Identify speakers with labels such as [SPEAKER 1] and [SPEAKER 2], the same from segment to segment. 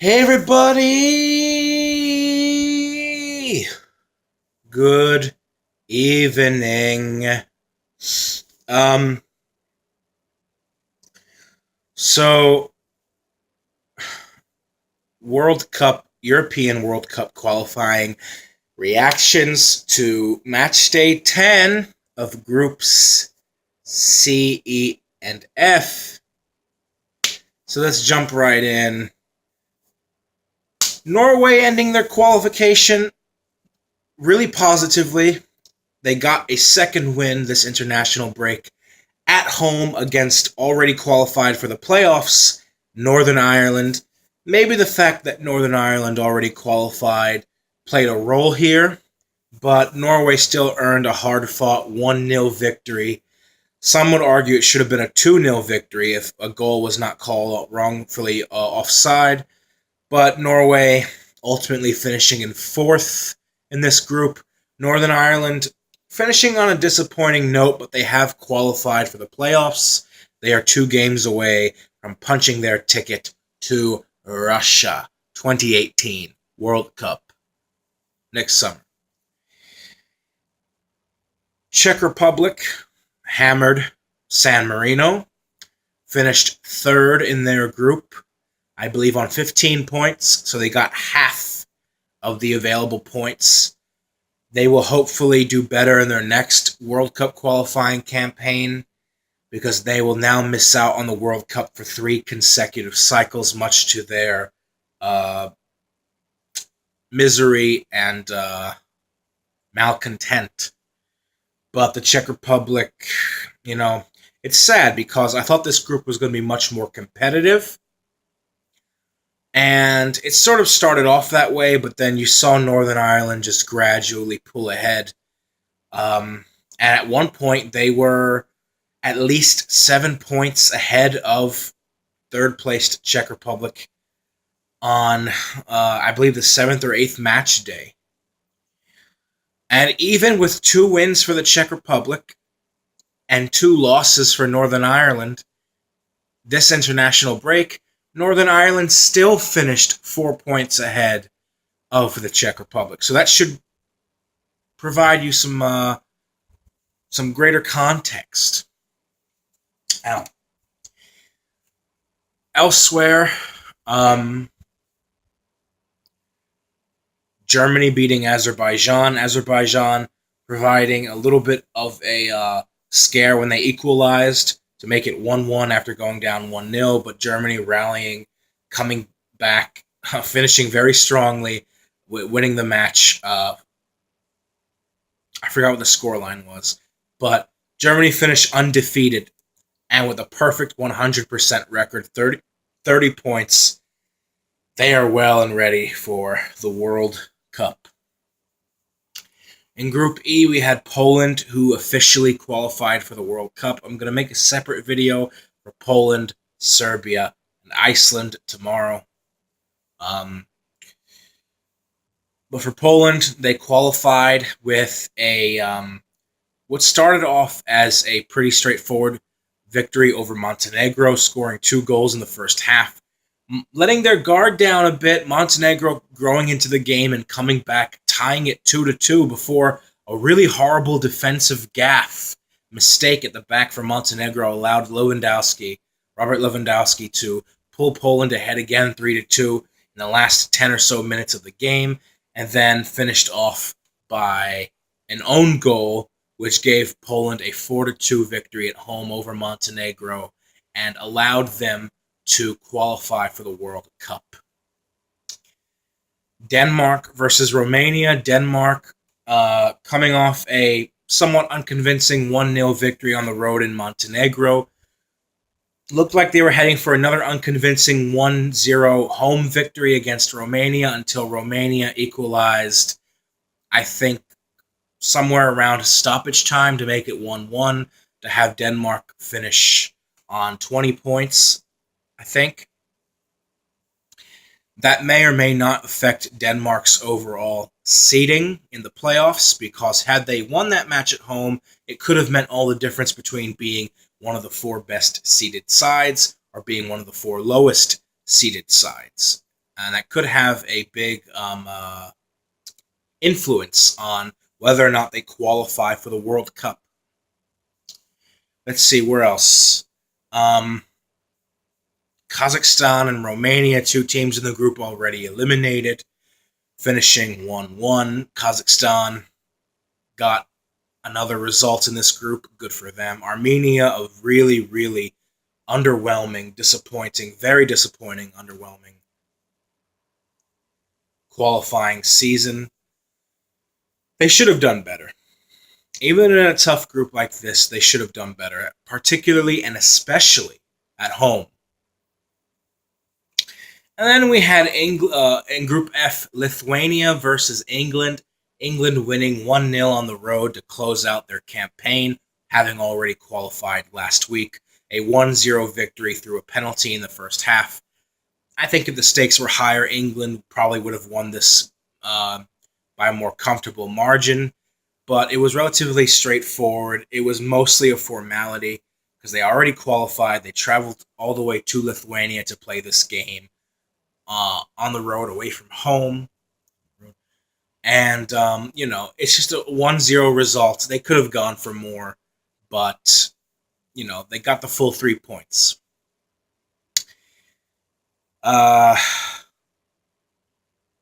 [SPEAKER 1] Hey everybody! Good evening. Um, so European World Cup qualifying reactions to match day 10 of groups C, E, and F. So let's jump right in. Norway ending their qualification really positively. They got a second win this international break at home against already qualified for the playoffs, Northern Ireland. Maybe the fact that Northern Ireland already qualified played a role here, but Norway still earned a hard-fought 1-0 victory. Some would argue it should have been a 2-0 victory if a goal was not called wrongfully offside, but Norway ultimately finishing in fourth in this group. Northern Ireland finishing on a disappointing note, but they have qualified for the playoffs. They are 2 games away from punching their ticket to Russia 2018 World Cup next summer. Czech Republic hammered San Marino, finished third in their group, I believe on 15 points, so they got half of the available points. They will hopefully do better in their next World Cup qualifying campaign because they will now miss out on the World Cup for 3 consecutive cycles, much to their misery and malcontent. But the Czech Republic, it's sad because I thought this group was going to be much more competitive. And it sort of started off that way, but then you saw Northern Ireland just gradually pull ahead. And at one point, they were at least 7 points ahead of third-placed Czech Republic on, I believe, the 7th or 8th match day. And even with 2 wins for the Czech Republic and 2 losses for Northern Ireland, this international break, Northern Ireland still finished 4 points ahead of the Czech Republic. So that should provide you some greater context. Now, elsewhere, Germany beating Azerbaijan. Azerbaijan providing a little bit of a scare when they equalized to make it 1-1 after going down 1-0, but Germany rallying, coming back, finishing very strongly, winning the match. I forgot what the scoreline was, but Germany finished undefeated and with a perfect 100% record, 30 points. They are well and ready for the World Cup. In Group E, we had Poland, who officially qualified for the World Cup. I'm going to make a separate video for Poland, Serbia, and Iceland tomorrow. But for Poland, they qualified with what started off as a pretty straightforward victory over Montenegro, scoring 2 goals in the first half. Letting their guard down a bit, Montenegro growing into the game and coming back, tying it 2-2 before a really horrible defensive mistake at the back for Montenegro allowed Robert Lewandowski, to pull Poland ahead again 3-2 in the last 10 or so minutes of the game, and then finished off by an own goal, which gave Poland a 4-2 victory at home over Montenegro and allowed them to qualify for the World Cup. Denmark versus Romania. Denmark coming off a somewhat unconvincing 1-0 victory on the road in Montenegro. Looked like they were heading for another unconvincing 1-0 home victory against Romania until Romania equalized, I think, somewhere around stoppage time to make it 1-1, to have Denmark finish on 20 points. I think that may or may not affect Denmark's overall seeding in the playoffs, because had they won that match at home, it could have meant all the difference between being one of the 4 best seeded sides or being one of the 4 lowest seeded sides. and that could have a big influence on whether or not they qualify for the World Cup. Let's see, where else? Kazakhstan and Romania, two teams in the group already eliminated, finishing 1-1. Kazakhstan got another result in this group. Good for them. Armenia, a really, really underwhelming, disappointing, very disappointing, underwhelming qualifying season. They should have done better. Even in a tough group like this, they should have done better, particularly and especially at home. And then we had in Group F, Lithuania versus England. England winning 1-0 on the road to close out their campaign, having already qualified last week. A 1-0 victory through a penalty in the first half. I think if the stakes were higher, England probably would have won this by a more comfortable margin. But it was relatively straightforward. It was mostly a formality because they already qualified. They traveled all the way to Lithuania to play this game on the road, away from home. And, it's just a 1-0 result. They could have gone for more, but, they got the full 3 points.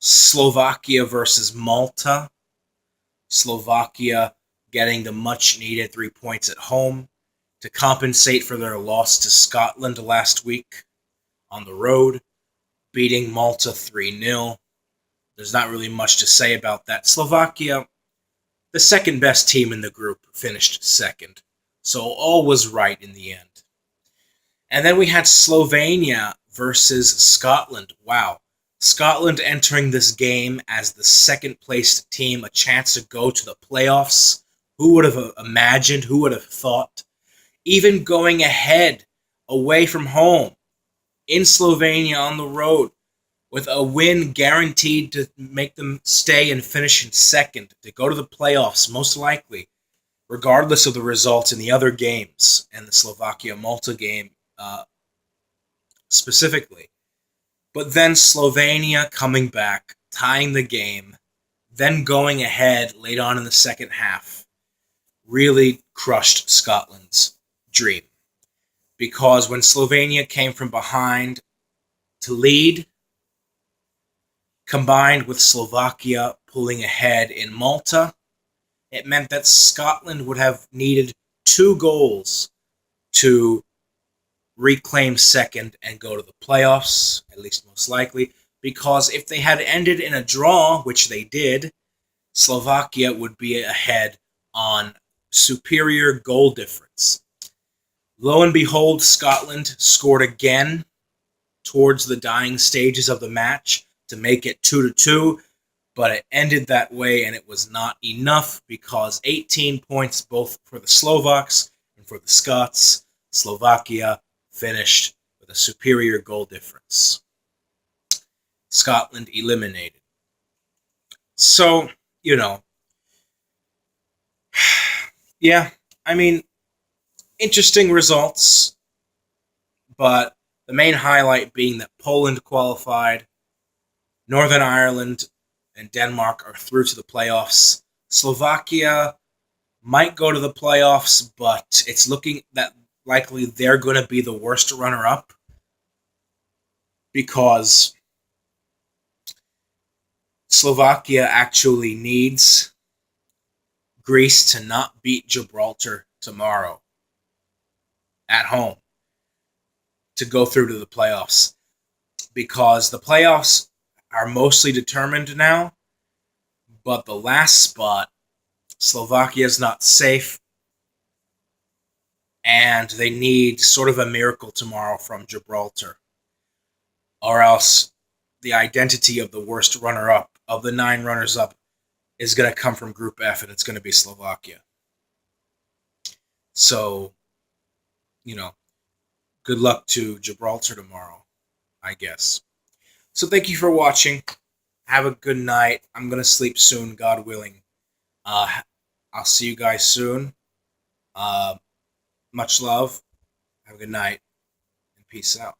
[SPEAKER 1] Slovakia versus Malta. Slovakia getting the much-needed 3 points at home to compensate for their loss to Scotland last week on the road, beating Malta 3-0. There's not really much to say about that. Slovakia, the second best team in the group, finished second. So all was right in the end. And then we had Slovenia versus Scotland. Wow. Scotland entering this game as the second-placed team, a chance to go to the playoffs. Who would have imagined? Who would have thought? Even going ahead, away from home, in Slovenia on the road, with a win guaranteed to make them stay and finish in second, to go to the playoffs, most likely, regardless of the results in the other games, and the Slovakia-Malta game specifically. But then Slovenia coming back, tying the game, then going ahead late on in the second half, really crushed Scotland's dream. Because when Slovenia came from behind to lead, combined with Slovakia pulling ahead in Malta, it meant that Scotland would have needed 2 goals to reclaim second and go to the playoffs, at least most likely, because if they had ended in a draw, which they did, Slovakia would be ahead on superior goal difference. Lo and behold, Scotland scored again towards the dying stages of the match to make it 2-2, but it ended that way, and it was not enough because 18 points both for the Slovaks and for the Scots. Slovakia finished with a superior goal difference. Scotland eliminated. So, yeah, interesting results, but the main highlight being that Poland qualified, Northern Ireland and Denmark are through to the playoffs. Slovakia might go to the playoffs, but it's looking that likely they're going to be the worst runner-up because Slovakia actually needs Greece to not beat Gibraltar tomorrow at home to go through to the playoffs, because the playoffs are mostly determined now, but the last spot, Slovakia is not safe, and they need sort of a miracle tomorrow from Gibraltar, or else the identity of the worst runner-up, of the 9 runners-up, is going to come from Group F, and it's going to be Slovakia. So, good luck to Gibraltar tomorrow, I guess. So thank you for watching. Have a good night. I'm going to sleep soon, God willing. I'll see you guys soon. Much love. Have a good night, and peace out.